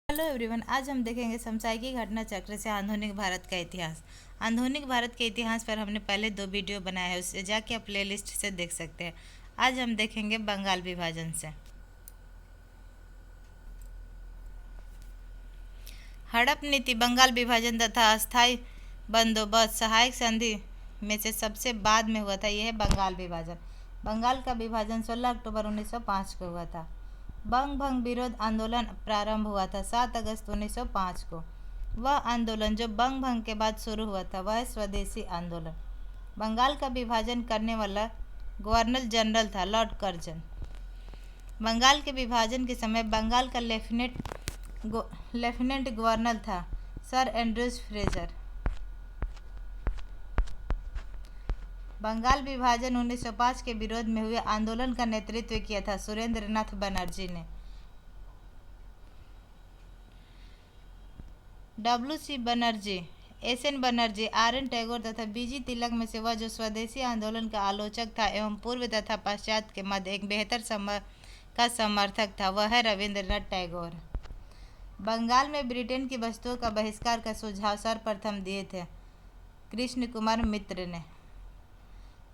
Hello everyone, आज हम देखेंगे समसामयिकी घटना चक्र से आधुनिक भारत का इतिहास। आधुनिक भारत के इतिहास पर हमने पहले 2 वीडियो बनाया है, उससे जाके आप प्लेलिस्ट से देख सकते हैं। आज हम देखेंगे बंगाल विभाजन से। हड़प नीति, बंगाल विभाजन तथा अस्थायी बंदोबस्त सहायक संधि में से सबसे बाद में हुआ था। यह है बंगाल विभाजन। बंगाल का विभाजन 16 अक्टूबर 1905 को हुआ था। बंग भंग विरोध आंदोलन प्रारंभ हुआ था 7 अगस्त 1905 को। वह आंदोलन जो बंग भंग के बाद शुरू हुआ था वह स्वदेशी आंदोलन। बंगाल का विभाजन करने वाला गवर्नर जनरल था लॉर्ड कर्जन। बंगाल के विभाजन के समय बंगाल का लेफ्टिनेंट गवर्नर था सर एंड्रूज फ्रेजर। बंगाल विभाजन 1905 के विरोध में हुए आंदोलन का नेतृत्व किया था सुरेंद्रनाथ बनर्जी ने। डब्ल्यू.सी. बनर्जी, एस.एन. बनर्जी, आर.एन. टैगोर तथा बी.जी. तिलक में से वह जो स्वदेशी आंदोलन का आलोचक था एवं पूर्व तथा पश्चात के मध्य एक बेहतर का समर्थक था, वह है रविंद्रनाथ टैगोर। बंगाल में ब्रिटेन की वस्तुओं का बहिष्कार का सुझाव सर्वप्रथम दिए थे कृष्ण कुमार मित्र ने।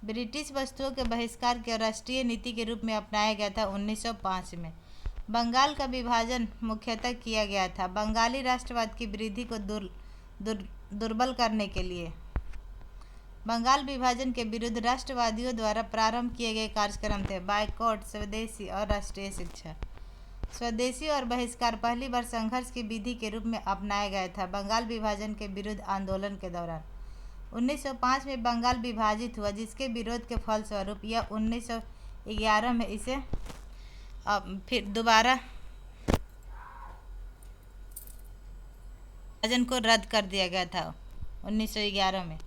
ब्रिटिश वस्तुओं के बहिष्कार के राष्ट्रीय नीति के रूप में अपनाया गया था 1905 में। बंगाल का विभाजन मुख्यतः किया गया था बंगाली राष्ट्रवाद की वृद्धि को दुर्बल करने के लिए। बंगाल विभाजन के विरुद्ध राष्ट्रवादियों द्वारा प्रारंभ किए गए कार्यक्रम थे बायकॉट, स्वदेशी और राष्ट्रीय शिक्षा। स्वदेशी और बहिष्कार पहली बार संघर्ष की विधि के रूप में अपनाया गया था बंगाल विभाजन के विरुद्ध आंदोलन के दौरान। 1905 में बंगाल विभाजित हुआ, जिसके विरोध के फलस्वरूप यह 1911 में इसे फिर दोबारा विभाजन को रद्द कर दिया गया था 1911 में।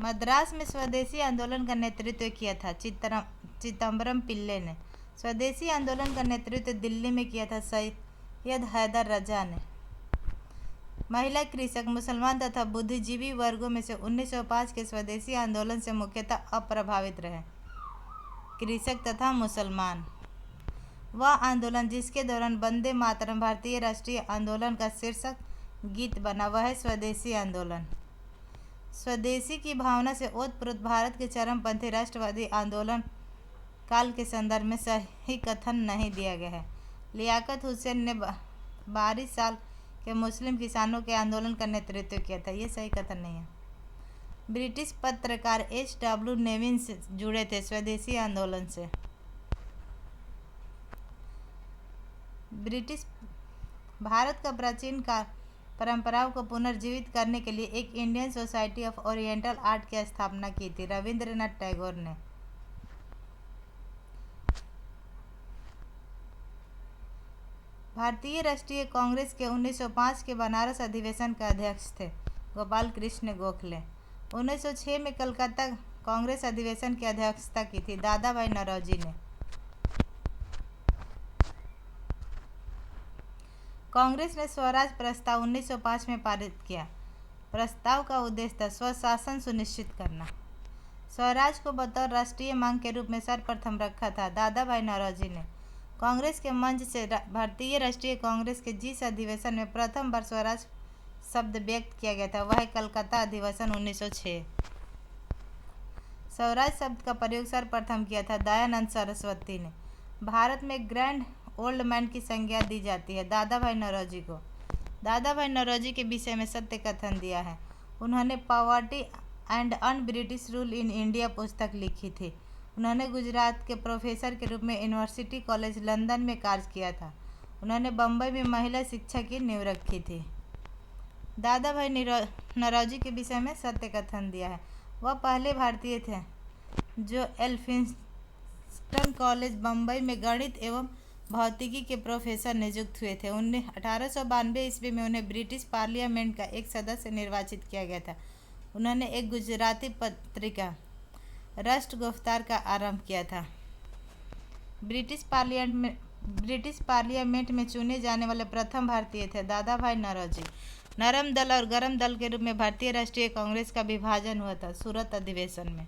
मद्रास में स्वदेशी आंदोलन का नेतृत्व किया था चिदंबरम पिल्ले ने। स्वदेशी आंदोलन का नेतृत्व दिल्ली में किया था सैयद हैदर रजा ने। महिला कृषक, मुसलमान तथा बुद्धिजीवी वर्गों में से 1905 के स्वदेशी आंदोलन से मुख्यतः अप्रभावित रहे कृषक तथा मुसलमान। वह आंदोलन जिसके दौरान वंदे मातरम भारतीय राष्ट्रीय आंदोलन का शीर्षक गीत बना, वह है स्वदेशी आंदोलन। स्वदेशी की भावना से ओतप्रोत भारत के चरमपंथी राष्ट्रवादी आंदोलन काल के संदर्भ में सही कथन नहीं दिया गया है। लियाकत हुसैन ने 12 साल के मुस्लिम किसानों के आंदोलन का नेतृत्व किया था, ये सही कथन नहीं है। ब्रिटिश पत्रकार H.W. नेविन से जुड़े थे स्वदेशी आंदोलन से। ब्रिटिश भारत का प्राचीन काल परंपराओं को पुनर्जीवित करने के लिए एक Indian society of oriental art की स्थापना की थी रविंद्रनाथ टैगोर ने। भारतीय राष्ट्रीय कांग्रेस के 1905 के बनारस अधिवेशन के अध्यक्ष थे गोपाल कृष्ण गोखले। 1906 में कलकत्ता कांग्रेस अधिवेशन की अध्यक्षता की थी दादा भाई नौरोजी ने। कांग्रेस ने स्वराज प्रस्ताव 1905 में पारित किया। प्रस्ताव का उद्देश्य था स्वशासन सुनिश्चित करना। स्वराज को बतौर राष्ट्रीय मांग के रूप में सर्वप्रथम रखा था दादा भाई नौरोजी ने। कांग्रेस के मंच से भारतीय राष्ट्रीय कांग्रेस के जिस अधिवेशन में प्रथम बार स्वराज शब्द व्यक्त किया गया था वह है कलकत्ता अधिवेशन 1906। स्वराज शब्द का प्रयोग सर्वप्रथम किया था दयानंद सरस्वती ने। भारत में ग्रैंड ओल्ड मैन की संज्ञा दी जाती है दादा भाई नौरोजी को। दादा भाई नौरोजी के विषय में सत्य कथन दिया है। उन्होंने poverty and un British rule in India पुस्तक लिखी थी। उन्होंने गुजरात के प्रोफेसर के रूप में यूनिवर्सिटी कॉलेज लंदन में कार्य किया था। उन्होंने बम्बई में महिला शिक्षा की नींव रखी थी। दादा भाई नौरोजी के विषय में सत्य कथन दिया है। वह पहले भारतीय थे जो एल्फिंस्टन कॉलेज बम्बई में गणित एवं भौतिकी के प्रोफेसर नियुक्त हुए थे। 1892 ईस्वी में उन्हें ब्रिटिश पार्लियामेंट का एक सदस्य निर्वाचित किया गया था। उन्होंने एक गुजराती पत्रिका राष्ट्र गुफ्तार का आरंभ किया था। ब्रिटिश पार्लियामेंट में चुने जाने वाले प्रथम भारतीय थे दादा भाई नौरोजी। नरम दल और गरम दल के रूप में भारतीय राष्ट्रीय कांग्रेस का विभाजन हुआ था सूरत अधिवेशन में।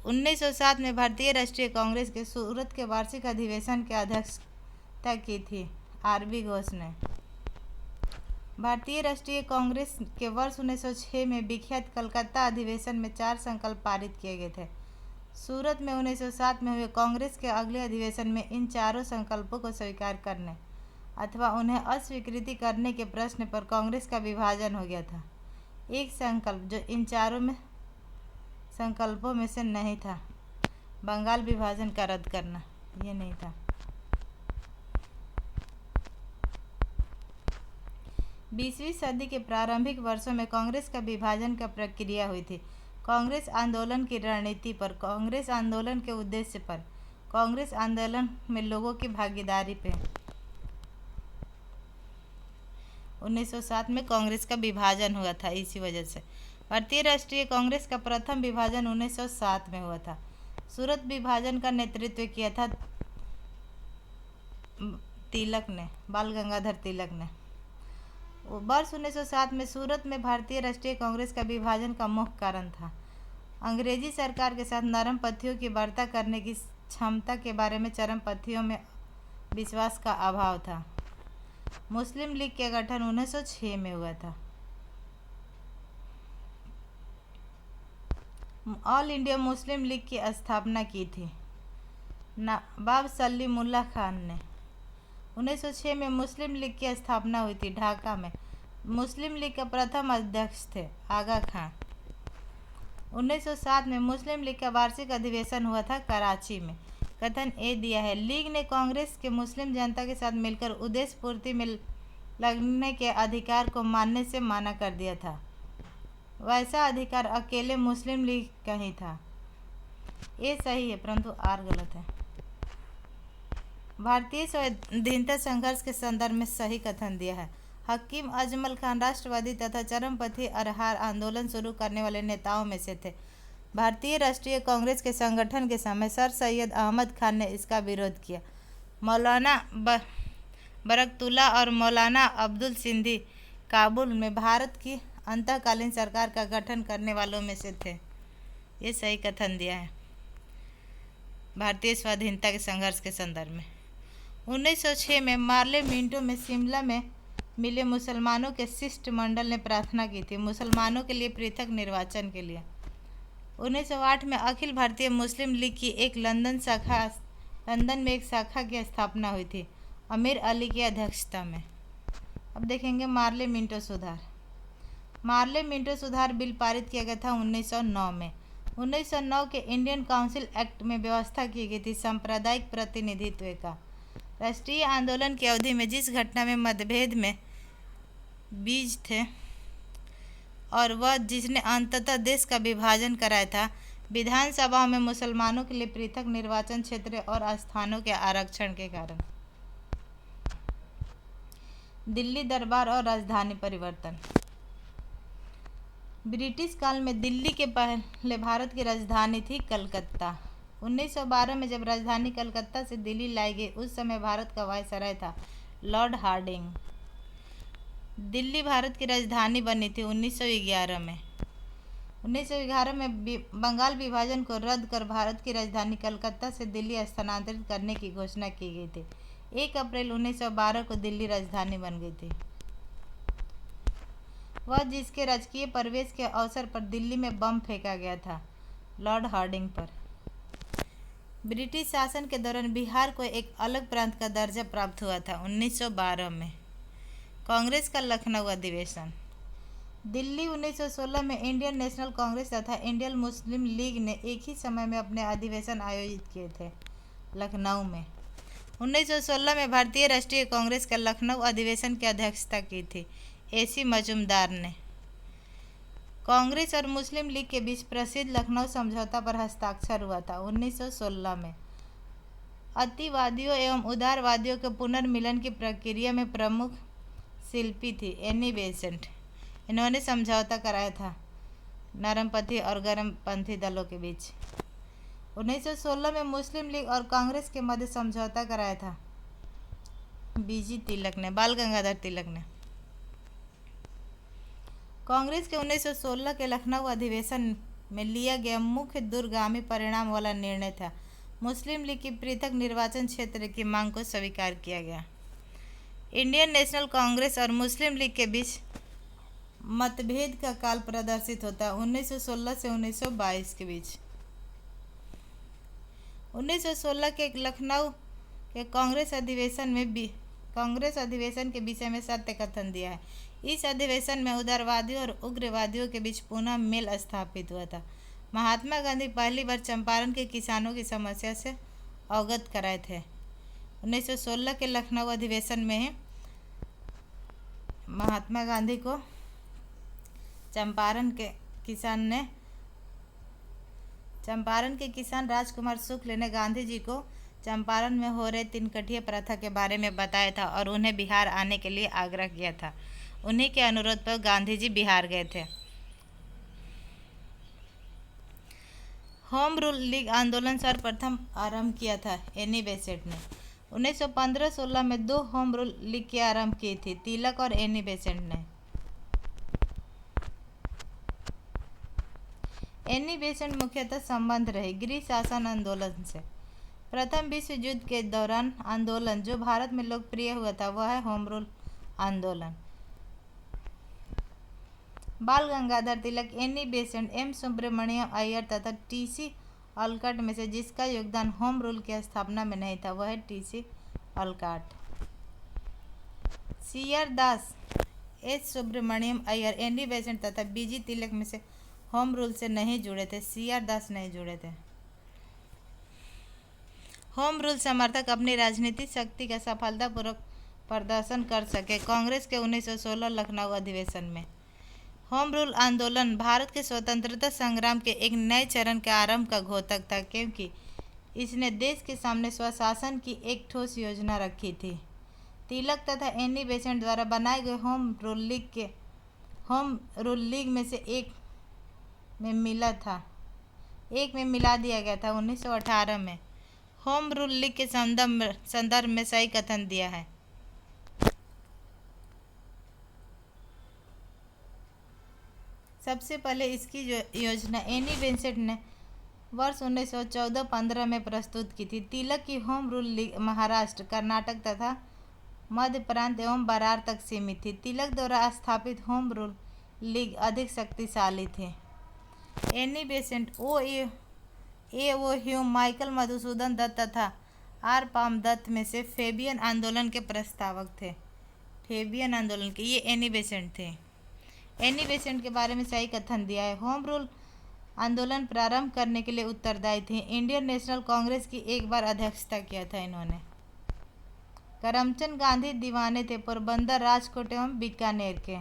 1907 में भारतीय राष्ट्रीय कांग्रेस के सूरत के वार्षिक अधिवेशन की अध्यक्षता की थी आरबी घोष ने। भारतीय राष्ट्रीय कांग्रेस के वर्ष 1906 में विख्यात कलकत्ता अधिवेशन में 4 संकल्प पारित किए गए थे। सूरत में 1907 में हुए कांग्रेस के अगले अधिवेशन में इन चारों संकल्पों को स्वीकार करने अथवा उन्हें अस्वीकृति करने के प्रश्न पर कांग्रेस का विभाजन हो गया था। एक संकल्प जो इन चारों में संकल्पों में से नहीं था, बंगाल विभाजन का रद्द करना, ये नहीं था। 20वीं सदी के प्रारंभिक वर्षों में कांग्रेस का विभाजन का प्रक्रिया हुई थी। कांग्रेस आंदोलन की रणनीति पर, कांग्रेस आंदोलन के उद्देश्य पर, कांग्रेस आंदोलन में लोगों की भागीदारी पे 1907 में कांग्रेस का विभाजन हुआ था। इसी वजह से भारतीय राष्ट्रीय कांग्रेस का प्रथम विभाजन 1907 में हुआ था। सूरत विभाजन का नेतृत्व किया था तिलक ने, बाल गंगाधर तिलक ने। वर्ष 1907 में सूरत में भारतीय राष्ट्रीय कांग्रेस का विभाजन का मुख्य कारण था अंग्रेजी सरकार के साथ नरमपंथियों की वार्ता करने की क्षमता के बारे में चरमपंथियों में विश्वास का अभाव था। मुस्लिम लीग के गठन 1906 में हुआ था। ऑल इंडिया मुस्लिम लीग की स्थापना की थी नवाब सलीमुल्लाह खान ने। 1906 में मुस्लिम लीग की स्थापना हुई थी ढाका में। मुस्लिम लीग का प्रथम अध्यक्ष थे आगा खां। 1907 में मुस्लिम लीग का वार्षिक अधिवेशन हुआ था कराची में। कथन ए दिया है, लीग ने कांग्रेस के मुस्लिम जनता के साथ मिलकर उद्देश्य पूर्ति में लगने के अधिकार को मानने से मना कर दिया था। वैसा अधिकार अकेले मुस्लिम लीग का ही था। ये सही है परंतु आर गलत है। भारतीय स्वाधीनता संघर्ष के संदर्भ में सही कथन दिया है। हकीम अजमल खान राष्ट्रवादी तथा चरमपंथी अरहार आंदोलन शुरू करने वाले नेताओं में से थे। भारतीय राष्ट्रीय कांग्रेस के संगठन के समय सर सैयद अहमद खान ने इसका विरोध किया। मौलाना बरकतुल्लाह और मौलाना अब्दुल सिंधी काबुल में भारत की अंतःकालीन सरकार का गठन करने वालों में से थे। ये सही कथन दिया है भारतीय स्वाधीनता के संघर्ष के संदर्भ में। 1906 में मार्ले मिंटो में शिमला में मिले मुसलमानों के शिष्टमंडल ने प्रार्थना की थी मुसलमानों के लिए पृथक निर्वाचन के लिए। 1908 में अखिल भारतीय मुस्लिम लीग की एक लंदन में एक शाखा की स्थापना हुई थी अमीर अली की अध्यक्षता में। अब देखेंगे मार्ले मिंटो सुधार। मार्ले मिंटो सुधार बिल पारित किया गया था 1909 में। 1909 के इंडियन काउंसिल एक्ट में व्यवस्था की गई थी सांप्रदायिक प्रतिनिधित्व का। राष्ट्रीय आंदोलन की अवधि में जिस घटना में मतभेद में बीज थे और वह जिसने अंततः देश का विभाजन कराया था, विधानसभा में मुसलमानों के लिए पृथक निर्वाचन क्षेत्र और स्थानों के आरक्षण के कारण। दिल्ली दरबार और राजधानी परिवर्तन। ब्रिटिश काल में दिल्ली के पहले भारत की राजधानी थी कलकत्ता। 1912 में जब राजधानी कलकत्ता से दिल्ली लाई गई उस समय भारत का वायसराय था लॉर्ड हार्डिंग। दिल्ली भारत की राजधानी बनी थी 1911 में। 1911 में बंगाल विभाजन को रद्द कर भारत की राजधानी कलकत्ता से दिल्ली स्थानांतरित करने की घोषणा की गई थी। 1 अप्रैल 1912 को दिल्ली राजधानी बन गई थी। वह जिसके राजकीय प्रवेश के अवसर पर दिल्ली में बम फेंका गया था लॉर्ड हार्डिंग पर। ब्रिटिश शासन के दौरान बिहार को एक अलग प्रांत का दर्जा प्राप्त हुआ था 1912 में। कांग्रेस का लखनऊ अधिवेशन। दिल्ली 1916 में इंडियन नेशनल कांग्रेस तथा इंडियन मुस्लिम लीग ने एक ही समय में अपने अधिवेशन आयोजित किए थे लखनऊ में। 1916 में भारतीय राष्ट्रीय कांग्रेस का लखनऊ अधिवेशन की अध्यक्षता की थी AC मजूमदार ने। कांग्रेस और मुस्लिम लीग के बीच प्रसिद्ध लखनऊ समझौता पर हस्ताक्षर हुआ था 1916 में। अतिवादियों एवं उदारवादियों के पुनर्मिलन की प्रक्रिया में प्रमुख शिल्पी थी एनी बेसेंट। इन्होंने समझौता कराया था नरमपंथी और गर्मपंथी दलों के बीच। 1916 में मुस्लिम लीग और कांग्रेस के मध्य समझौता कराया था BG तिलक ने, बाल गंगाधर तिलक ने। कांग्रेस के 1916 के लखनऊ अधिवेशन में लिया गया मुख्य दूरगामी परिणाम वाला निर्णय था मुस्लिम लीग की पृथक निर्वाचन क्षेत्र की मांग को स्वीकार किया गया। इंडियन नेशनल कांग्रेस और मुस्लिम लीग के बीच मतभेद का काल प्रदर्शित होता है 1916 से 1922 के बीच। 1916 के लखनऊ के कांग्रेस अधिवेशन के विषय में सत्य कथन दिया है। इस अधिवेशन में उदारवादियों और उग्रवादियों के बीच पुनः मेल स्थापित हुआ था। महात्मा गांधी पहली बार चंपारण के किसानों की समस्या से अवगत कराए थे। 1916 के लखनऊ अधिवेशन में ही महात्मा गांधी को चंपारण के किसान राजकुमार शुक्ल ने गांधी जी को चंपारण में हो रहे तिनकठिया प्रथा के बारे में बताया था और उन्हें बिहार आने के लिए आग्रह किया था। उन्हीं के अनुरोध पर गांधी जी बिहार गए थे। होम रूल लीग आंदोलन सर्वप्रथम आरंभ किया था एनी बेसेंट ने। 1915-16 में 2 होम रूल लीग की आरंभ की थी, तिलक और एनी बेसेंट ने। एनी बेसेंट मुख्यतः संबंध रहे गृह शासन आंदोलन से। प्रथम विश्व युद्ध के दौरान आंदोलन जो भारत में लोकप्रिय हुआ था वह है होम रूल आंदोलन। Bal Gangadhar Tilak, Annie Besant, M Subramania Iyer तथा टीसी ऑलकॉट में से जिसका योगदान होम रूल की स्थापना में नहीं था वह है TC Olcott. CR Das, H Subramania Iyer, Annie Besant तथा बीजी तिलक में से होम रूल से नहीं जुड़े थे। सीआर दास नहीं जुड़े थे। होम रूल समर्थक अपनी राजनीतिक शक्ति का सफलतापूर्वक प्रदर्शन कर सके। कांग्रेस के 1916 लखनऊ अधिवेशन में होम रूल आंदोलन भारत के स्वतंत्रता संग्राम के एक नए चरण के आरंभ का द्योतक था, क्योंकि इसने देश के सामने स्वशासन की एक ठोस योजना रखी थी। तिलक तथा एनी बेसेंट द्वारा बनाए गए होम रूल लीग में से एक में मिला दिया गया था 1918 में। होम रूल लीग के संदर्भ में सही कथन दिया है। सबसे पहले इसकी योजना एनी बेसेंट ने वर्ष 1914-15 में प्रस्तुत की थी। तिलक की home rule league Maharashtra, Karnataka तथा मध्य प्रांत एवं बरार तक सीमित थी। तिलक द्वारा स्थापित होम रूल लीग अधिक शक्तिशाली थे। Annie Besant O Hume, Michael Madhusudan Dutt तथा आर पाम दत्त में से फेबियन आंदोलन के प्रस्तावक थे। फेबियन आंदोलन के ये एनी बेसेंट थे। एनी बेसेंट के बारे में सही कथन दिया है। होम रूल आंदोलन प्रारंभ करने के लिए उत्तरदायी थे। इंडियन नेशनल कांग्रेस की एक बार अध्यक्षता किया था इन्होंने। करमचंद गांधी दीवाने थे पोरबंदर, राजकोट एवं बीकानेर के।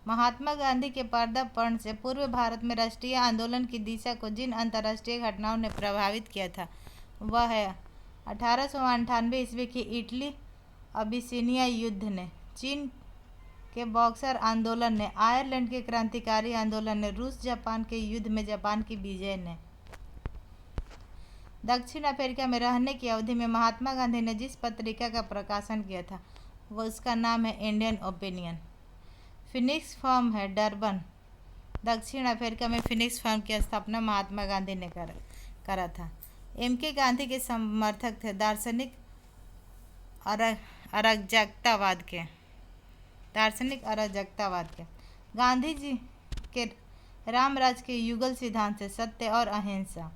महात्मा गांधी के पदार्पण से पूर्व भारत में राष्ट्रीय आंदोलन की दिशा को जिन अंतर्राष्ट्रीय घटनाओं ने प्रभावित किया था वह है 1898 ईस्वी की इटली अबिसिनिया युद्ध ने, चीन के बॉक्सर आंदोलन ने, आयरलैंड के क्रांतिकारी आंदोलन ने, रूस जापान के युद्ध में जापान की विजय ने। दक्षिण अफ्रीका में रहने की अवधि में महात्मा गांधी ने जिस पत्रिका का प्रकाशन किया था वह उसका नाम है इंडियन ओपिनियन। फिनिक्स फॉर्म है डरबन, दक्षिण अफ्रीका में फिनिक्स फॉर्म की स्थापना महात्मा गांधी ने करा था। एम.के. गांधी के समर्थक थे दार्शनिक अराजकतावाद के। गांधी जी के रामराज के युगल सिद्धांत से सत्य और अहिंसा।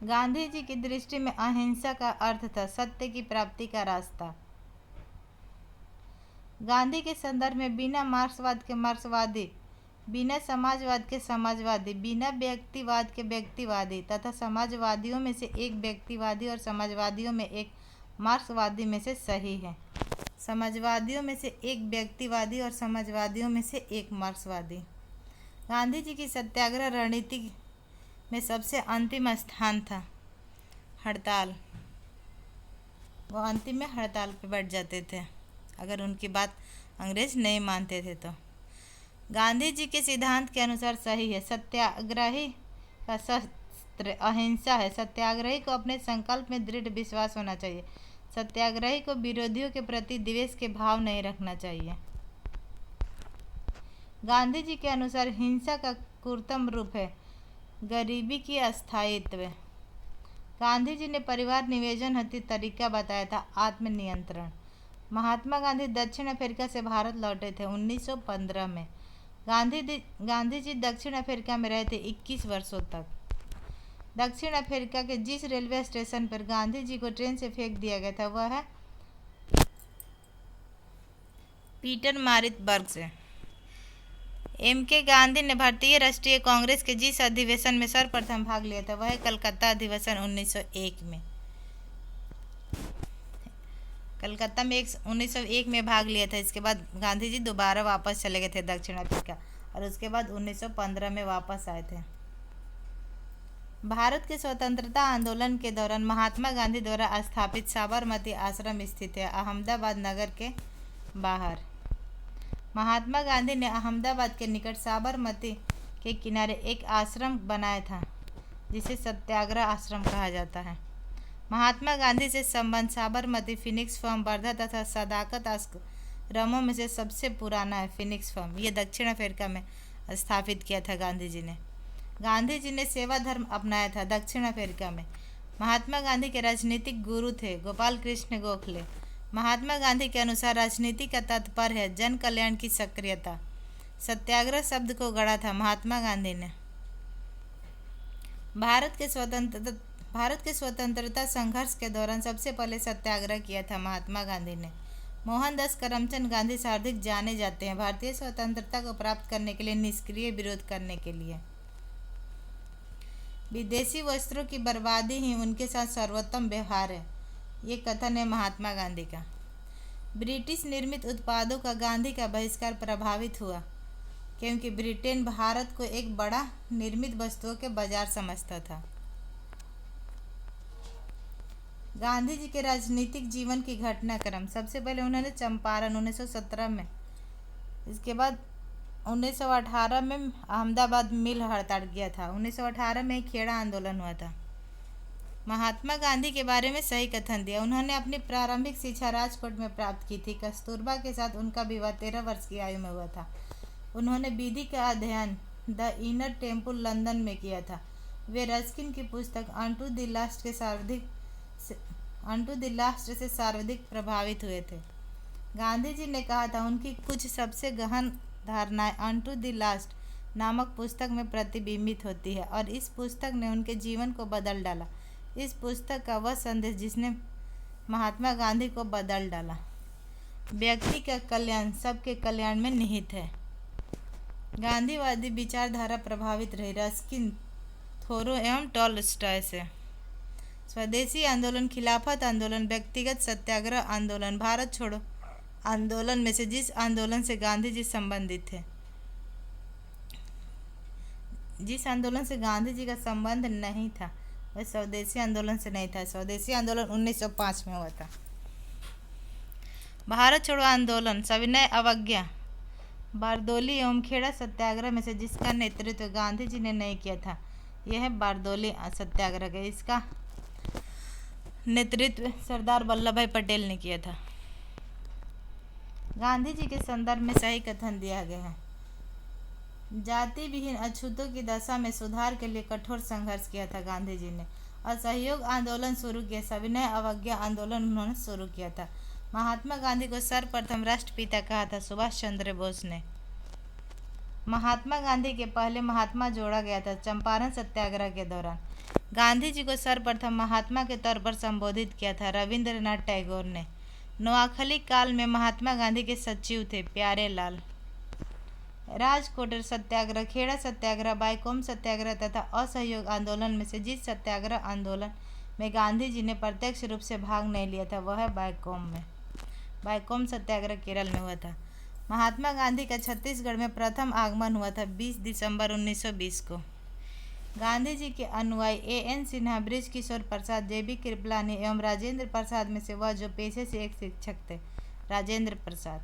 गांधी जी की दृष्टि में अहिंसा का अर्थ था सत्य की प्राप्ति का रास्ता। गांधी के संदर्भ में बिना मार्क्सवाद के मार्क्सवादी, बिना समाजवाद के समाजवादी, बिना व्यक्तिवाद के व्यक्तिवादी तथा समाजवादियों में से एक व्यक्तिवादी और समाजवादियों में एक मार्क्सवादी में से सही है। समाजवादियों में से एक व्यक्तिवादी और समाजवादियों में से एक मार्क्सवादी। गांधी जी की सत्याग्रह रणनीति में सबसे अंतिम स्थान था हड़ताल। वो अंतिम में हड़ताल पे बैठ जाते थे अगर उनकी बात अंग्रेज नहीं मानते थे। तो गांधी जी के सिद्धांत के अनुसार सही है। सत्याग्रही का शस्त्र अहिंसा है। सत्याग्रही को अपने संकल्प में दृढ़ विश्वास होना चाहिए। सत्याग्रही को विरोधियों के प्रति द्वेष के भाव नहीं रखना चाहिए। गांधी जी के अनुसार हिंसा का क्रूरतम रूप है गरीबी की अस्थायित्व। गांधी जी ने परिवार निवेदन हेतु तरीका बताया था आत्मनियंत्रण। महात्मा गांधी दक्षिण अफ्रीका से भारत लौटे थे 1915 में। गांधी जी दक्षिण अफ्रीका में रहे थे 21 वर्षों तक। दक्षिण अफ्रीका के जिस रेलवे स्टेशन पर गांधी जी को ट्रेन से फेंक दिया गया था वह है पीटरमारित्सबर्ग से। के गांधी ने भारतीय राष्ट्रीय कांग्रेस के जिस अधिवेशन में सर्वप्रथम भाग लिया था वह है कलकत्ता अधिवेशन 1901 में। कलकत्ता में 1901 में भाग लिया था। इसके बाद गांधी जी दोबारा वापस चले गए थे दक्षिण अफ्रीका और उसके बाद 1915 में वापस आए थे। भारत के स्वतंत्रता आंदोलन के दौरान महात्मा गांधी द्वारा स्थापित साबरमती आश्रम स्थित है अहमदाबाद नगर के बाहर। महात्मा गांधी ने अहमदाबाद के निकट साबरमती के किनारे एक आश्रम बनाया था जिसे सत्याग्रह आश्रम कहा जाता है। महात्मा गांधी से संबंध साबरमती, फिनिक्स फॉर्म, वर्धा तथा सदाकत आश्रमों में से सबसे पुराना है। फिनिक्स फॉर्म ये दक्षिण अफ्रीका में स्थापित किया था गांधी जी ने। गांधी जी ने सेवा धर्म अपनाया था दक्षिण अफ्रीका में। महात्मा गांधी के राजनीतिक गुरु थे गोपाल कृष्ण गोखले। महात्मा गांधी के अनुसार राजनीति का तात्पर्य है जन कल्याण की सक्रियता। सत्याग्रह शब्द को गढ़ा था महात्मा गांधी ने। भारत के स्वतंत्रता संघर्ष के दौरान सबसे पहले सत्याग्रह किया था महात्मा गांधी ने। मोहनदास करमचंद गांधी सर्वाधिक जाने जाते हैं भारतीय स्वतंत्रता को प्राप्त करने के लिए निष्क्रिय विरोध करने के लिए। विदेशी वस्त्रों की बर्बादी ही उनके साथ सर्वोत्तम व्यवहार है, ये कथन है महात्मा गांधी का। ब्रिटिश निर्मित उत्पादों का गांधी का बहिष्कार प्रभावित हुआ क्योंकि ब्रिटेन भारत को एक बड़ा निर्मित वस्तुओं के बाजार समझता था। गांधी जी के राजनीतिक जीवन की घटनाक्रम। सबसे पहले उन्होंने चंपारण 1917 में, इसके बाद 1918 में अहमदाबाद मिल हड़ताल किया था। 1918 में खेड़ा आंदोलन हुआ था। महात्मा गांधी के बारे में सही कथन दिया। उन्होंने अपनी प्रारंभिक शिक्षा राजकोट में प्राप्त की थी। कस्तूरबा के साथ उनका विवाह 13 वर्ष की आयु में हुआ था। उन्होंने विधि का अध्ययन द इनर टेम्पल लंदन में किया था। वे रस्किन की पुस्तक अनटू द लास्ट से सर्वाधिक प्रभावित हुए थे। गांधी जी ने कहा था उनकी कुछ सबसे गहन धारणाएं अनटू द लास्ट नामक पुस्तक में प्रतिबिंबित होती है और इस पुस्तक ने उनके जीवन को बदल डाला। इस पुस्तक का वह संदेश जिसने महात्मा गांधी को बदल डाला। व्यक्ति का कल्याण सबके कल्याण में निहित है। गांधीवादी विचारधारा प्रभावित रही रस्किन, थोरो एवं टॉलस्टॉय से। स्वदेशी आंदोलन, खिलाफत आंदोलन, व्यक्तिगत सत्याग्रह आंदोलन, भारत छोड़ो आंदोलन में से जिस आंदोलन से गांधी जी संबंधित थे, जिस आंदोलन से गांधी जी का संबंध नहीं था वह स्वदेशी आंदोलन से नहीं था। स्वदेशी आंदोलन 1905 में हुआ था। भारत छोड़ो आंदोलन, सविनय अवज्ञा, बारदोली एवं खेड़ा सत्याग्रह में से जिसका नेतृत्व गांधी जी ने नहीं किया था यह है बारदोली सत्याग्रह का। इसका नेतृत्व सरदार वल्लभ भाई पटेल ने किया था। गांधी जी के संदर्भ में सही कथन दिया गया है। जाति विहीन अछूतों की दशा में सुधार के लिए कठोर संघर्ष किया था गांधी जी ने। असहयोग आंदोलन शुरू किया। सविनय अवज्ञा आंदोलन उन्होंने शुरू किया था। महात्मा गांधी को सर्वप्रथम राष्ट्रपिता कहा था सुभाष चंद्र बोस ने। महात्मा गांधी के पहले महात्मा जोड़ा गया था चंपारण सत्याग्रह के दौरान। गांधी जी को सर्वप्रथम महात्मा के तौर पर संबोधित किया था रविंद्रनाथ टैगोर ने। नोआखली काल में महात्मा गांधी के सचिव थे प्यारे लाल। राजकोट सत्याग्रह, खेड़ा सत्याग्रह, बायकोम सत्याग्रह तथा असहयोग आंदोलन में से जिस सत्याग्रह आंदोलन में गांधी जी ने प्रत्यक्ष रूप से भाग नहीं लिया था वह है बायकोम सत्याग्रह केरल में हुआ था। महात्मा गांधी का छत्तीसगढ़ में प्रथम आगमन हुआ था 20 दिसंबर 1920 को। गांधी जी के अनुयायी A.N. सिन्हा, बृज किशोर प्रसाद, J.B. कृपलानी एवं राजेंद्र प्रसाद में से वह जो पेशे से एक शिक्षक थे राजेंद्र प्रसाद,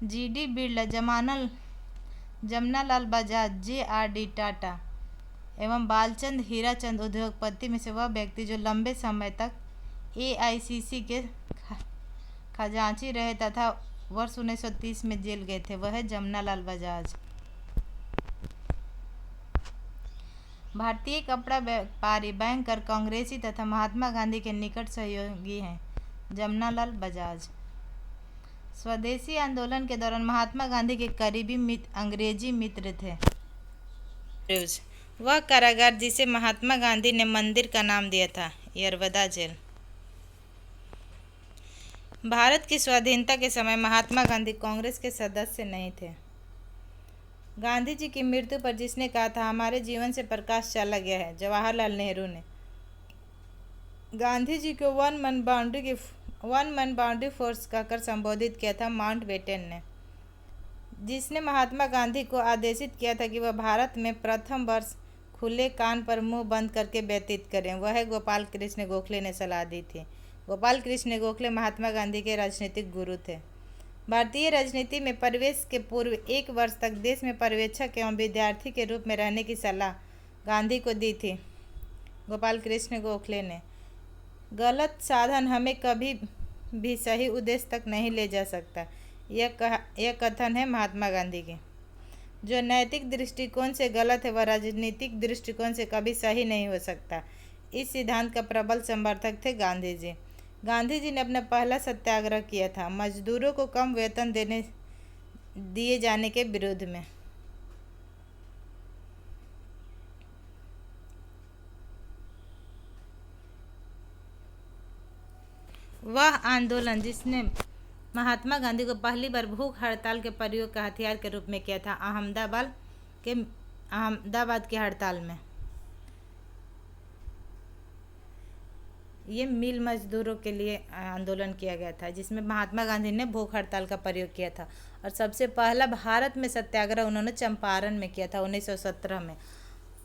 G.D. बिरला, जमनालाल बजाज, J.R.D. टाटा एवं बालचंद हीराचंद उद्योगपति में से वह व्यक्ति जो लंबे समय तक AICC के खजांची रहे तथा वर्ष 1930 में जेल गए थे वह है जमनालाल बजाज। भारतीय कपड़ा व्यापारी, बैंकर, कांग्रेसी तथा महात्मा गांधी के निकट सहयोगी हैं। जमनालाल बजाज। स्वदेशी आंदोलन के दौरान महात्मा गांधी के करीबी अंग्रेजी मित्र थे। वह कारागार जिसे महात्मा गांधी ने मंदिर का नाम दिया था, यरवदा जेल। भारत की स्वाधीनता के समय महात्मा गांधी कांग्रेस के सदस्य नहीं थे। गांधी जी की मृत्यु पर जिसने कहा था हमारे जीवन से प्रकाश चला गया है, जवाहरलाल नेहरू ने। गांधी जी को वन मैन बाउंड्री फोर्स कहकर संबोधित किया था माउंटबेटन ने। जिसने महात्मा गांधी को आदेशित किया था कि वह भारत में प्रथम वर्ष खुले कान पर मुंह बंद करके व्यतीत करें, वह गोपाल कृष्ण गोखले ने सलाह दी थी। गोपाल कृष्ण गोखले महात्मा गांधी के राजनीतिक गुरु थे। भारतीय राजनीति में प्रवेश के पूर्व 1 वर्ष तक देश में पर्यवेक्षक एवं विद्यार्थी के रूप में रहने की सलाह गांधी को दी थी गोपाल कृष्ण गोखले ने। गलत साधन हमें कभी भी सही उद्देश्य तक नहीं ले जा सकता, यह कथन है महात्मा गांधी की। जो नैतिक दृष्टिकोण से गलत है वह राजनीतिक दृष्टिकोण से कभी सही नहीं हो सकता। इस सिद्धांत का प्रबल समर्थक थे गांधी जी। गांधी जी ने अपना पहला सत्याग्रह किया था मजदूरों को कम वेतन दिए जाने के विरोध में। वह आंदोलन जिसने महात्मा गांधी को पहली बार भूख हड़ताल के प्रयोग का हथियार के रूप में किया था, अहमदाबाद की हड़ताल में। ये मिल मजदूरों के लिए आंदोलन किया गया था जिसमें महात्मा गांधी ने भूख हड़ताल का प्रयोग किया था। और सबसे पहला भारत में सत्याग्रह उन्होंने चंपारण में किया था 1917 में।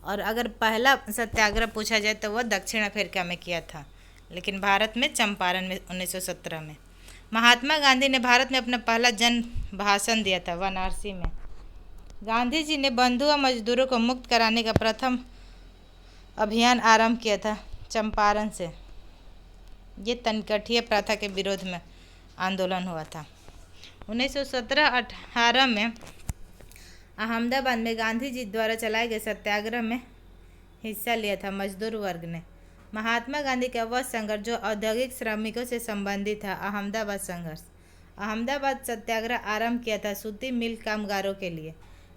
और अगर पहला सत्याग्रह पूछा जाए तो वह दक्षिण अफ्रीका में किया था, लेकिन भारत में चंपारण में 1917 में। महात्मा गांधी ने भारत में अपना पहला जन भाषण दिया था वाराणसी में। गांधी जी ने बंधुआ मजदूरों को मुक्त कराने का प्रथम अभियान आरंभ किया था चंपारण से। ये तनकठिया प्रथा के विरोध में आंदोलन हुआ था। 1917-18 में अहमदाबाद में गांधी जी द्वारा चलाए गए सत्याग्रह में हिस्सा लिया था मजदूर वर्ग ने। महात्मा गांधी का वह संघर्ष जो औद्योगिक श्रमिकों से संबंधित था, अहमदाबाद संघर्ष। अहमदाबाद सत्याग्रह आरंभ किया था सूती मिल कामगारों के लिए।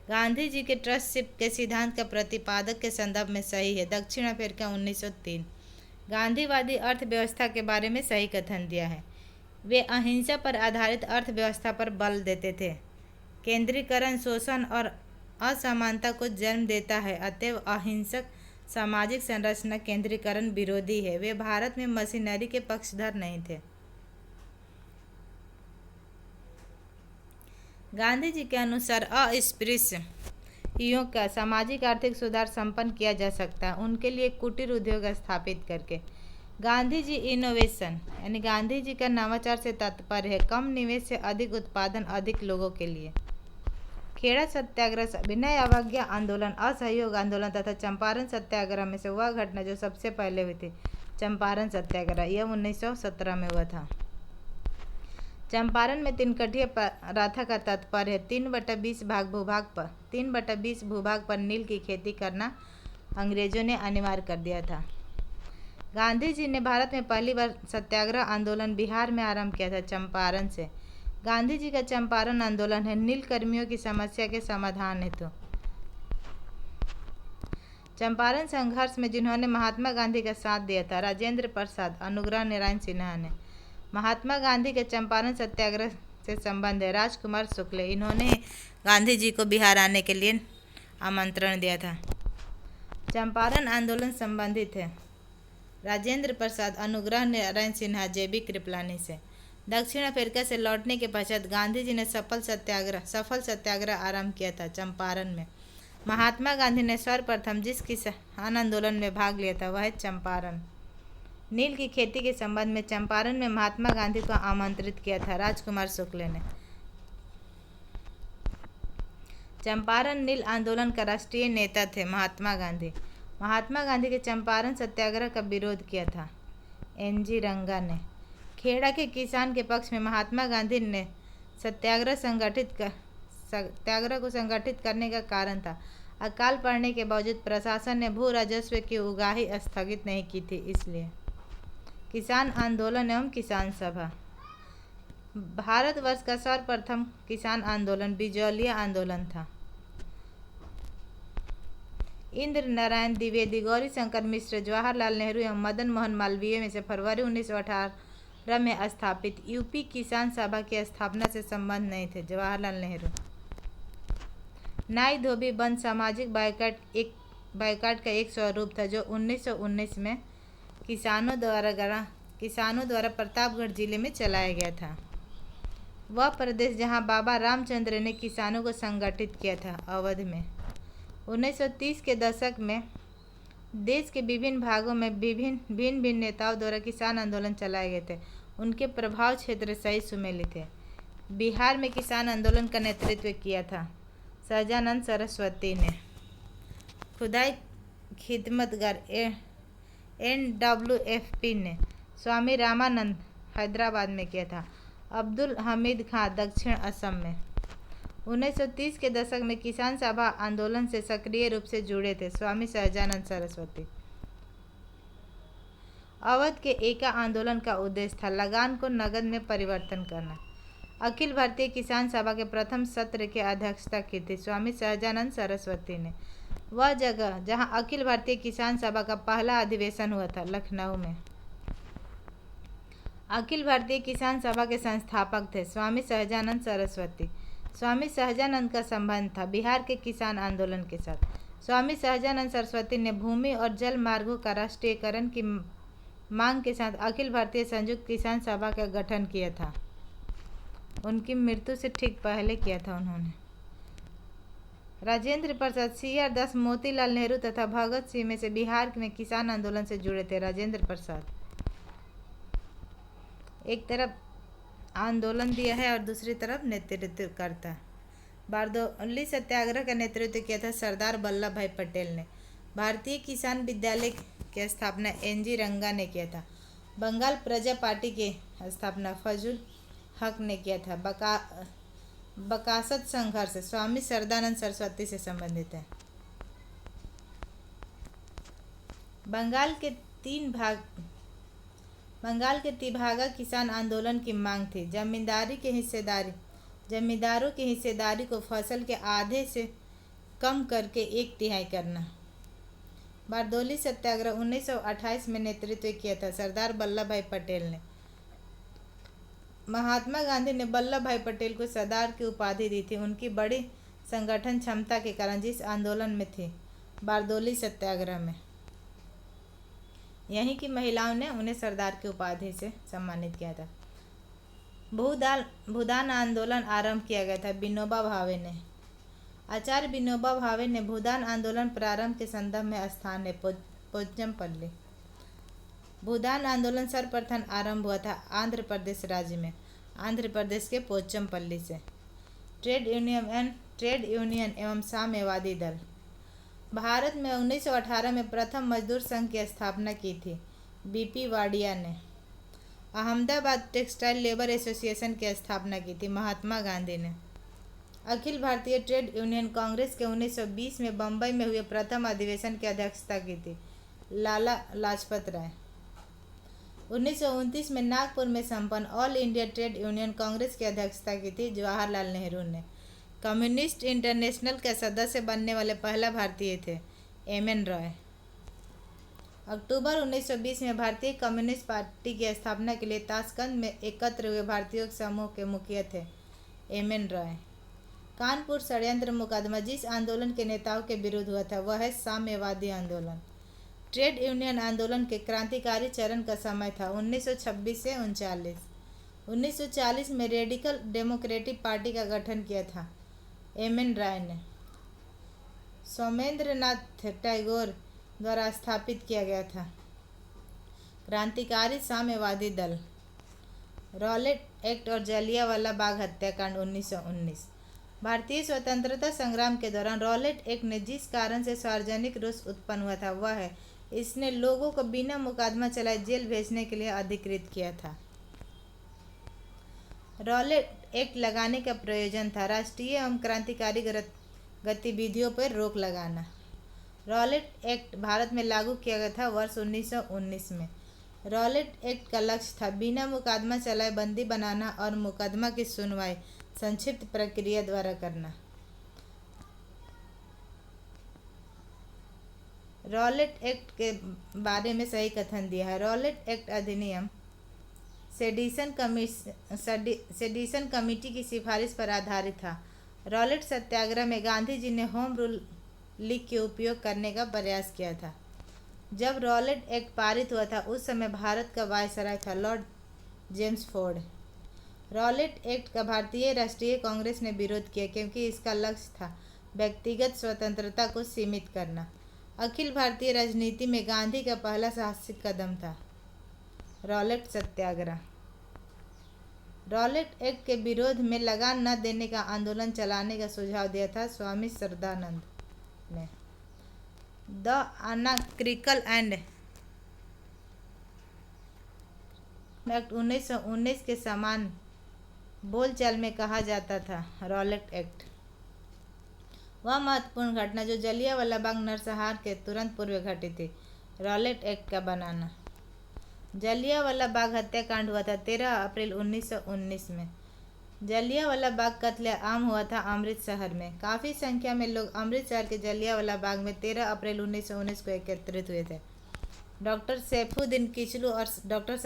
गांधी जी के ट्रस्टशिप के सिद्धांत का प्रतिपादक के संदर्भ में सही है दक्षिण अफ्रीका 1903। गांधीवादी अर्थव्यवस्था के बारे में सही कथन दिया है। वे अहिंसा पर आधारित अर्थव्यवस्था पर बल देते थे। केंद्रीकरण शोषण और असमानता को जन्म देता है, अतएव अहिंसक सामाजिक संरचना केंद्रीकरण विरोधी है। वे भारत में मशीनरी के पक्षधर नहीं थे। गांधी जी के अनुसार अस्पृश्यों का सामाजिक आर्थिक सुधार संपन्न किया जा सकता है उनके लिए कुटीर उद्योग स्थापित करके। गांधी जी इनोवेशन यानी गांधी जी का नवाचार से तात्पर्य है कम निवेश से अधिक उत्पादन अधिक लोगों के लिए। खेड़ा सत्याग्रह, विनय अवज्ञा आंदोलन, असहयोग आंदोलन तथा चंपारण सत्याग्रह में से वह घटना जो सबसे पहले हुई थी चंपारण सत्याग्रह, यह 1917 में हुआ था। चंपारण में तिनकठिया प्रथा का तात्पर्य है 3/20 भूभाग पर नील की खेती करना अंग्रेजों ने अनिवार्य कर दिया था। गांधी जी ने भारत में पहली बार सत्याग्रह आंदोलन बिहार में आरंभ किया था चंपारण से। गांधी जी का चंपारण आंदोलन है नील कर्मियों की समस्या के समाधान हेतु। चंपारण संघर्ष में जिन्होंने महात्मा गांधी का साथ दिया था राजेंद्र प्रसाद, अनुग्रह नारायण सिन्हा ने। महात्मा गांधी के चंपारण सत्याग्रह से संबंध है राजकुमार शुक्ल, इन्होंने गांधी जी को बिहार आने के लिए आमंत्रण दिया था। चंपारण आंदोलन संबंधित है राजेंद्र प्रसाद, अनुग्रह नारायण सिन्हा, जेबी कृपलानी से। दक्षिण अफ्रीका से लौटने के पश्चात गांधी जी ने सफल सत्याग्रह आरंभ किया था चंपारण में। महात्मा गांधी ने सर्वप्रथम जिस किसान आंदोलन में भाग लिया था वह है चंपारण। नील की खेती के संबंध में चंपारण में महात्मा गांधी को आमंत्रित किया था राजकुमार शुक्ल ने। चंपारण नील आंदोलन का राष्ट्रीय नेता थे महात्मा गांधी। महात्मा गांधी के चंपारण सत्याग्रह का विरोध किया था एनजी रंगा ने। खेड़ा के किसान के पक्ष में महात्मा गांधी ने सत्याग्रह को संगठित करने का कारण था अकाल पड़ने के बावजूद प्रशासन ने भू राजस्व की उगाही स्थगित नहीं की थी। इसलिए किसान आंदोलन एवं किसान सभा। भारतवर्ष का सर्वप्रथम किसान आंदोलन बिजौलिया आंदोलन था। इंद्र नारायण द्विवेदी, गौरी शंकर मिश्र, जवाहरलाल नेहरू एवं मदन मोहन मालवीय में से फरवरी 1918 में स्थापित यूपी किसान सभा की स्थापना से संबंध नहीं थे। जवाहरलाल नेहरू। नाई धोबी बंद सामाजिक बाइकाट का एक स्वरूप था जो 1919 में किसानों द्वारा प्रतापगढ़ जिले में चलाया गया था। वह प्रदेश जहां बाबा रामचंद्र ने किसानों को संगठित किया था। अवध में 1930 के दशक में देश के विभिन्न भागों में भिन्न नेताओं द्वारा किसान आंदोलन चलाए गए थे। उनके प्रभाव क्षेत्र सही सुमेलित थे। बिहार में किसान आंदोलन का नेतृत्व किया था सहजानंद सरस्वती ने। खुदाई खिदमतगार NWFP ने स्वामी रामानंद हैदराबाद में किया था। अब्दुल हमीद खां दक्षिण असम में। 1930 के दशक में किसान सभा आंदोलन से सक्रिय रूप से जुड़े थे स्वामी सहजानंद सरस्वती। अवध के एका आंदोलन का उद्देश्य था लगान को नगद में परिवर्तन करना। अखिल भारतीय किसान सभा के प्रथम सत्र की अध्यक्षता की थी स्वामी सहजानंद सरस्वती ने। वह जगह जहां अखिल भारतीय किसान सभा का पहला अधिवेशन हुआ था लखनऊ में। अखिल भारतीय किसान सभा के संस्थापक थे स्वामी सहजानंद सरस्वती। स्वामी सहजानंद का संबंध था बिहार के किसान आंदोलन के साथ। स्वामी सहजानंद सरस्वती ने भूमि और जल मार्गों का राष्ट्रीयकरण की मांग के साथ अखिल भारतीय संयुक्त किसान सभा का गठन किया था। उनकी मृत्यु से ठीक पहले किया था उन्होंने। राजेंद्र प्रसाद, CR दास, मोतीलाल नेहरू तथा भगत सिंह में से बिहार में किसान आंदोलन से जुड़े थे। राजेंद्र प्रसाद एक तरफ आंदोलन दिया है और दूसरी तरफ नेतृत्व करता। बारदौली सत्याग्रह का नेतृत्व किया था सरदार वल्लभ भाई पटेल ने। भारतीय किसान विद्यालय की स्थापना NG रंगा ने किया था। बंगाल प्रजा पार्टी की स्थापना फजल हक ने किया था। बकासत संघर्ष स्वामी सरदानंद सरस्वती से संबंधित है। बंगाल के तिभागा किसान आंदोलन की मांग थी जमींदारों की हिस्सेदारी को फसल के आधे से कम करके 1/3 करना। बारदौली सत्याग्रह 1928 में नेतृत्व किया था सरदार वल्लभ भाई पटेल ने। महात्मा गांधी ने वल्लभ भाई पटेल को सरदार की उपाधि दी थी उनकी बड़ी संगठन क्षमता के कारण जिस आंदोलन में थे बारदौली सत्याग्रह में। यहीं की महिलाओं ने उन्हें सरदार की उपाधि से सम्मानित किया था। भूदान आंदोलन आरंभ किया गया था विनोबा भावे ने। आचार्य विनोबा भावे ने भूदान आंदोलन प्रारंभ के संदर्भ में स्थान है पोचमपल्ली। भूदान आंदोलन सर्वप्रथम आरंभ हुआ था आंध्र प्रदेश राज्य में, आंध्र प्रदेश के पोचमपल्ली से। ट्रेड यूनियन एवं साम्यवादी दल। भारत में 1918 में प्रथम मजदूर संघ की स्थापना की थी BP वाडिया ने। अहमदाबाद टेक्सटाइल लेबर एसोसिएशन की स्थापना की थी महात्मा गांधी ने। अखिल भारतीय ट्रेड यूनियन कांग्रेस के 1920 में बम्बई में हुए प्रथम अधिवेशन की अध्यक्षता की थी लाला लाजपत राय। 1929 में नागपुर में संपन्न all India trade union Congress की अध्यक्षता की थी जवाहरलाल नेहरू ने। कम्युनिस्ट इंटरनेशनल के सदस्य बनने वाले पहला भारतीय थे MN रॉय। अक्टूबर 1920 में भारतीय कम्युनिस्ट पार्टी की स्थापना के लिए ताशकंद में एकत्र हुए भारतीयों के समूह के मुखिया थे MN रॉय। कानपुर षड्यंत्र मुकदमा जिस आंदोलन के नेताओं के विरुद्ध हुआ था वह है साम्यवादी आंदोलन। ट्रेड यूनियन आंदोलन के क्रांतिकारी चरण का समय था 1926 से 1939। 1940 में रेडिकल डेमोक्रेटिक पार्टी का गठन किया था MN राय ने। सोमेंद्रनाथ टैगोर द्वारा स्थापित किया गया था क्रांतिकारी साम्यवादी दल। रॉलेट एक्ट और जलियांवाला बाग हत्याकांड 1919। भारतीय स्वतंत्रता संग्राम के दौरान रॉलेट एक्ट ने जिस कारण से सार्वजनिक रोष उत्पन्न हुआ था वह है इसने लोगों को बिना मुकदमा चलाए जेल भेजने के लिए अधिकृत किया था। रॉलेट एक्ट लगाने का प्रयोजन था राष्ट्रीय एवं क्रांतिकारी गतिविधियों पर रोक लगाना। रॉलेट एक्ट भारत में लागू किया गया था वर्ष 1919 में। रॉलेट एक्ट का लक्ष्य था बिना मुकदमा चलाए बंदी बनाना और मुकदमा की सुनवाई संक्षिप्त प्रक्रिया द्वारा करना। रॉलेट एक्ट के बारे में सही कथन दिया है। रॉलेट एक्ट अधिनियम सेडिशन कमेटी की सिफारिश पर आधारित था। रॉलेट सत्याग्रह में गांधी जी ने होम रूल लीग के उपयोग करने का प्रयास किया था। जब रॉलेट एक्ट पारित हुआ था उस समय भारत का वायसराय था Lord James Ford. Rowlatt act का भारतीय राष्ट्रीय कांग्रेस ने विरोध किया क्योंकि इसका लक्ष्य था व्यक्तिगत स्वतंत्रता को सीमित करना। अखिल भारतीय राजनीति में गांधी का पहला साहसिक कदम था रॉलेट सत्याग्रह। रॉलेट एक्ट के विरोध में लगान न देने का आंदोलन चलाने का सुझाव दिया था स्वामी श्रद्धानंद ने। द अनाक्रिकल एंड एक्ट 1919 के समान बोलचाल में कहा जाता था रॉलेट एक्ट। वह महत्वपूर्ण घटना जो जलियांवाला बाग नरसंहार के तुरंत पूर्व घटी थी। रॉलेट एक्ट का बनाना। जलियांवाला बाग हत्याकांड हुआ था 13 अप्रैल 1919 में। जलियांवाला बाग कत्लेआम हुआ था अमृतसर में। काफ़ी संख्या में लोग अमृतसर के जलियांवाला बाग में 13 अप्रैल 1919 को एकत्रित हुए थे। डॉक्टर सैफुद्दीन किचलू और डॉक्टर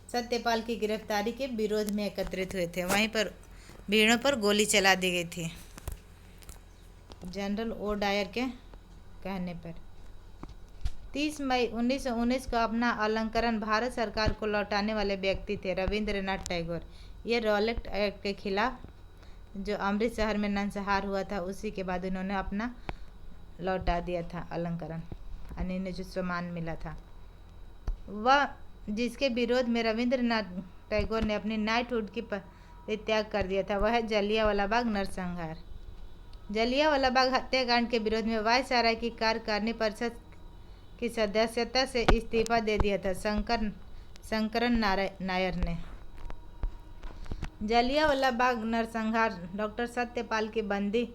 सत्यपाल की गिरफ्तारी के विरोध में एकत्रित हुए थे। वहीं पर भीड़ों पर गोली चला दी गई थी जनरल ओ डायर के कहने पर। 30 मई 1919 को अपना अलंकरण भारत सरकार को लौटाने वाले व्यक्ति थे रविंद्रनाथ टैगोर। ये रॉलेट एक्ट के खिलाफ जो अमृतसर में नरसंहार हुआ था उसी के बाद इन्होंने अपना लौटा दिया था अलंकरण, यानी इन्हें जो सम्मान मिला था वह जिसके विरोध में रविंद्रनाथ टैगोर ने अपनी नाइटहुड की परित्याग कर दिया था वह जलियांवाला बाग नरसंहार। जलियांवाला बाग हत्याकांड के विरोध में वायसराय की कार्यकारिणी परिषद की सदस्यता से इस्तीफा दे दिया था शंकरन नायर ने। जलियांवाला बाग नरसंहार डॉक्टर सत्यपाल की बंदी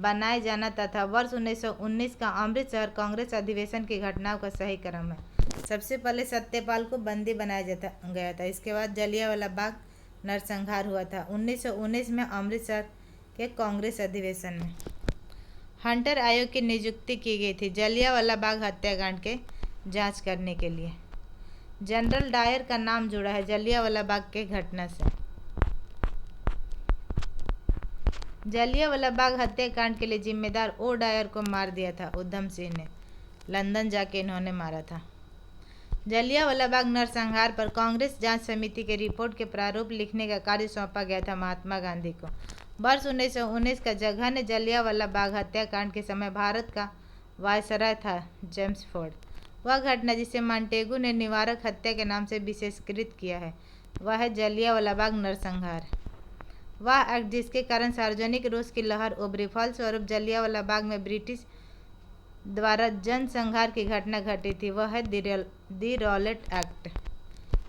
बनाए जाना तथा वर्ष 1919 का अमृतसर कांग्रेस अधिवेशन की घटनाओं का सही क्रम है। सबसे पहले सत्यपाल को बंदी बनाया गया था, इसके बाद जलियांवाला बाग नरसंहार हुआ था 1919 में अमृतसर के कांग्रेस अधिवेशन में। हंटर आयोग की नियुक्ति की गई थी जलियांवाला बाग हत्याकांड के जांच करने के लिए। जनरल डायर का नाम जुड़ा है जलियांवाला बाग के घटना से। जलियांवाला बाग हत्याकांड के लिए जिम्मेदार ओ डायर को मार दिया था उधम सिंह ने। लंदन जाके इन्होंने मारा था। जलियांवाला बाग नरसंहार पर कांग्रेस जांच समिति के रिपोर्ट के प्रारूप लिखने का कार्य सौंपा गया था महात्मा गांधी को। वर्ष 1919 का जघन्य जलियांवाला बाग हत्याकांड के समय भारत का वायसराय था जेम्स फोर्ड। वह घटना जिसे मॉन्टेगू ने निवारक हत्या के नाम से विशेषीकृत किया है वह है जलियांवाला बाग नरसंहार। वह एक्ट जिसके कारण सार्वजनिक रोष की लहर उभरी, फलस्वरूप जलियांवाला बाग में ब्रिटिश द्वारा जनसंहार की घटना घटी थी वह है दी रॉलेट एक्ट।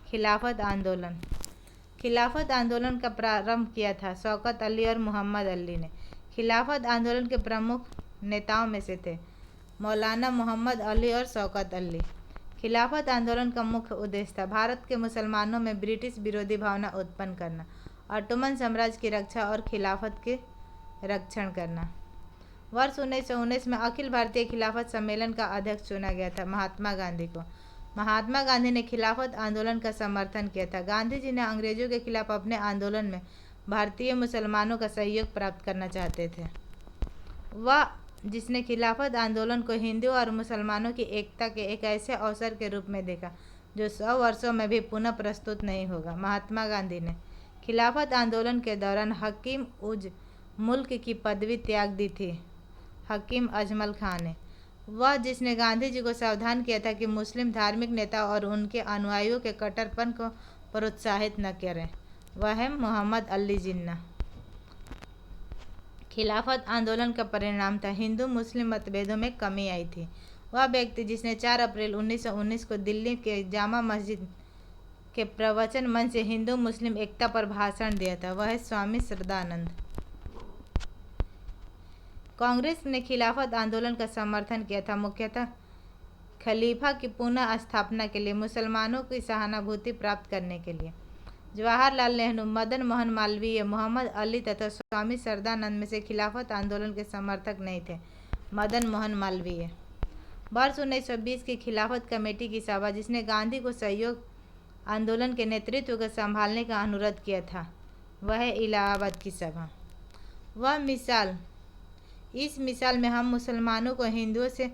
खिलाफत आंदोलन। खिलाफत आंदोलन का प्रारंभ किया था शौकत अली और मोहम्मद अली ने। खिलाफत आंदोलन के प्रमुख नेताओं में से थे मौलाना मोहम्मद अली और शौकत अली। खिलाफत आंदोलन का मुख्य उद्देश्य था भारत के मुसलमानों में ब्रिटिश विरोधी भावना उत्पन्न करना, ऑटोमन साम्राज्य की रक्षा और खिलाफत के रक्षण करना। वर्ष 1919 में अखिल भारतीय खिलाफत सम्मेलन का अध्यक्ष चुना गया था महात्मा गांधी को। महात्मा गांधी ने खिलाफत आंदोलन का समर्थन किया था। गांधी जी ने अंग्रेजों के खिलाफ अपने आंदोलन में भारतीय मुसलमानों का सहयोग प्राप्त करना चाहते थे। वह जिसने खिलाफत आंदोलन को हिंदुओं और मुसलमानों की एकता के एक ऐसे अवसर के रूप में देखा जो 100 वर्षों में भी पुनः प्रस्तुत नहीं होगा। महात्मा गांधी ने खिलाफत आंदोलन के दौरान हकीम उज मुल्क की पदवी त्याग दी थी हकीम अजमल खान ने। वह जिसने गांधी जी को सावधान किया था कि मुस्लिम धार्मिक नेता और उनके अनुयायियों के कट्टरपन को प्रोत्साहित न करें वह है मोहम्मद अली जिन्ना। खिलाफत आंदोलन का परिणाम था हिंदू मुस्लिम मतभेदों में कमी आई थी। वह व्यक्ति जिसने 4 अप्रैल 1919 को दिल्ली के जामा मस्जिद के प्रवचन मंच से हिंदू मुस्लिम एकता पर भाषण दिया था वह है स्वामी श्रद्धानंद। कांग्रेस ने खिलाफत आंदोलन का समर्थन किया था, मुख्यतः खलीफा की पुनः स्थापना के लिए, मुसलमानों की सहानुभूति प्राप्त करने के लिए। जवाहरलाल नेहरू, मदन मोहन मालवीय, मोहम्मद अली तथा स्वामी सरदानंद में से खिलाफत आंदोलन के समर्थक नहीं थे। मदन मोहन मालवीय। वर्ष 1920 की खिलाफत कमेटी की सभा, जिसने गांधी को सहयोग आंदोलन के नेतृत्व को संभालने का अनुरोध किया था, वह है इलाहाबाद की सभा। वह मिसाल, इस मिसाल में हम मुसलमानों को हिंदुओं से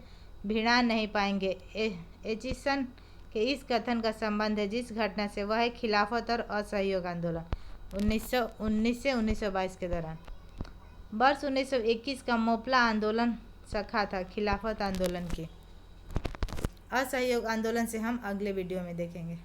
भिड़ा नहीं पाएंगे। एचिसन के इस कथन का संबंध है जिस घटना से, वह है खिलाफत और असहयोग आंदोलन 1919 से 1922 के दौरान। वर्ष 1921 का मोपला आंदोलन शाखा था खिलाफत आंदोलन की। असहयोग आंदोलन से हम अगले वीडियो में देखेंगे।